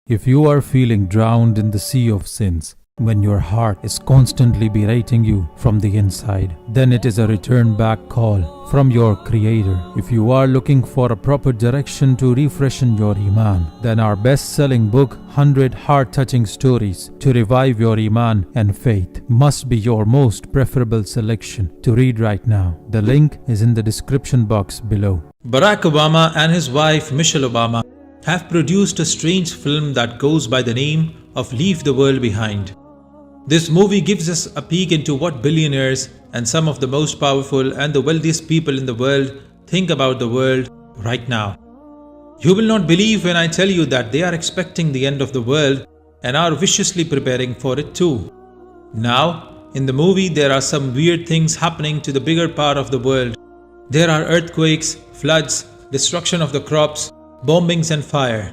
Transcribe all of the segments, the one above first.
If you are feeling drowned in the sea of sins, when your heart is constantly berating you from the inside, then it is a return back call from your Creator. If you are looking for a proper direction to refreshen your Iman, then our best-selling book, 100 Heart-Touching Stories to Revive Your Iman and Faith, must be your most preferable selection to read right now. The link is in the description box below. Barack Obama and his wife Michelle Obama have produced a strange film that goes by the name of Leave the World Behind. This movie gives us a peek into what billionaires and some of the most powerful and the wealthiest people in the world think about the world right now. You will not believe when I tell you that they are expecting the end of the world and are viciously preparing for it too. Now, in the movie there are some weird things happening to the bigger part of the world. There are earthquakes, floods, destruction of the crops, bombings and fire.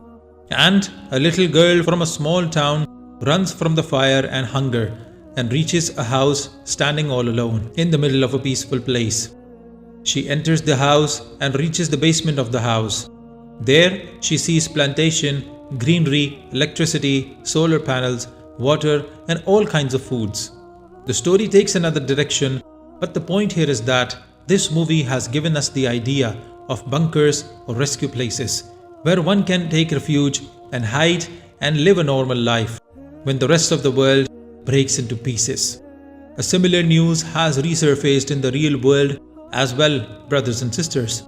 And a little girl from a small town runs from the fire and hunger and reaches a house standing all alone in the middle of a peaceful place. She enters the house and reaches the basement of the house. There she sees plantation, greenery, electricity, solar panels, water and all kinds of foods. The story takes another direction, but the point here is that this movie has given us the idea of bunkers or rescue places where one can take refuge and hide and live a normal life when the rest of the world breaks into pieces. A similar news has resurfaced in the real world as well, brothers and sisters.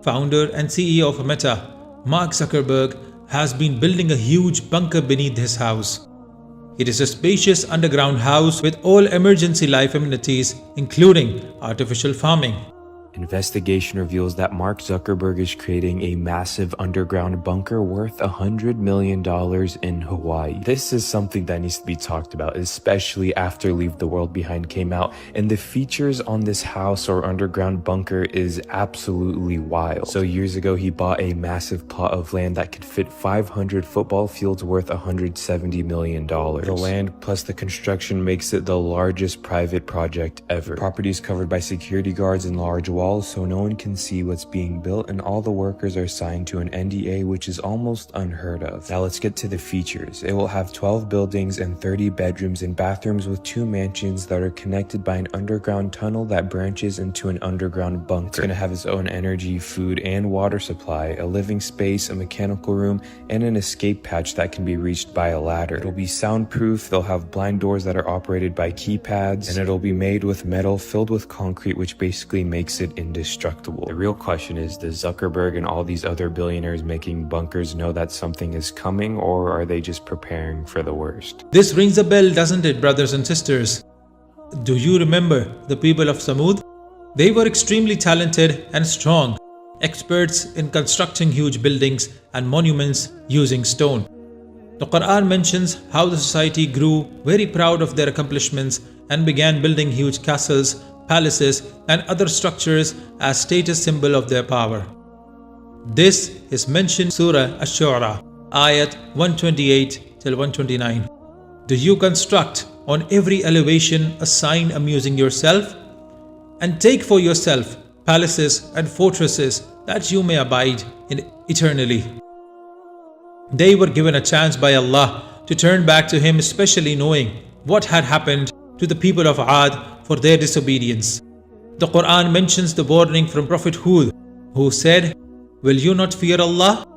Founder and CEO of Meta, Mark Zuckerberg, has been building a huge bunker beneath his house. It is a spacious underground house with all emergency life amenities, including artificial farming. Investigation reveals that Mark Zuckerberg is creating a massive underground bunker worth $100 million in Hawaii. This is something that needs to be talked about, especially after Leave the World Behind came out, and the features on this house or underground bunker is absolutely wild. So years ago, he bought a massive plot of land that could fit 500 football fields worth $170 million. The land plus the construction makes it the largest private project ever. Property is covered by security guards and large walls so no one can see what's being built, and all the workers are signed to an NDA, which is almost unheard of. Now let's get to the features. It will have 12 buildings and 30 bedrooms and bathrooms with 2 mansions that are connected by an underground tunnel that branches into an underground bunker. It's going to have its own energy, food, and water supply, a living space, a mechanical room, and an escape hatch that can be reached by a ladder. It'll be soundproof, they'll have blind doors that are operated by keypads, and it'll be made with metal filled with concrete, which basically makes it indestructible. The real question is, does Zuckerberg and all these other billionaires making bunkers know that something is coming, or are they just preparing for the worst? This rings a bell, doesn't it, brothers and sisters? Do you remember the people of Samud? They were extremely talented and strong, experts in constructing huge buildings and monuments using stone. The Quran mentions how the society grew very proud of their accomplishments and began building huge castles, palaces and other structures as status symbol of their power. This is mentioned in Surah Ash-Shu'ara, ayat 128 till 129. Do you construct on every elevation a sign amusing yourself? And take for yourself palaces and fortresses that you may abide in eternally. They were given a chance by Allah to turn back to Him, especially knowing what had happened to the people of Ad for their disobedience. The Quran mentions the warning from Prophet Hud, who said, "Will you not fear Allah?"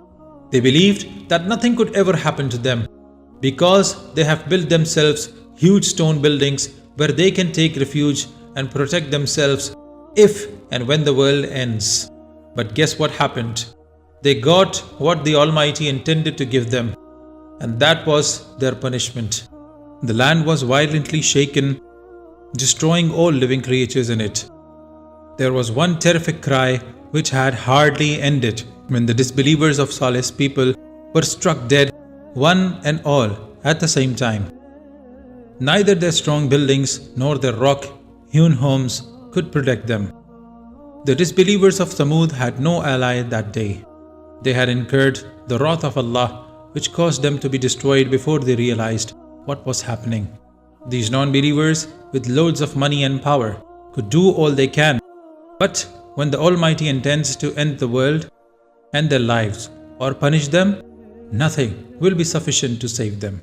They believed that nothing could ever happen to them because they have built themselves huge stone buildings where they can take refuge and protect themselves if and when the world ends. But guess what happened? They got what the Almighty intended to give them, and that was their punishment. The land was violently shaken, destroying all living creatures in it. There was one terrific cry which had hardly ended when the disbelievers of Saleh's people were struck dead, one and all, at the same time. Neither their strong buildings nor their rock-hewn homes could protect them. The disbelievers of Samud had no ally that day. They had incurred the wrath of Allah, which caused them to be destroyed before they realized what was happening. These non-believers, with loads of money and power, could do all they can. But when the Almighty intends to end the world and their lives or punish them, nothing will be sufficient to save them.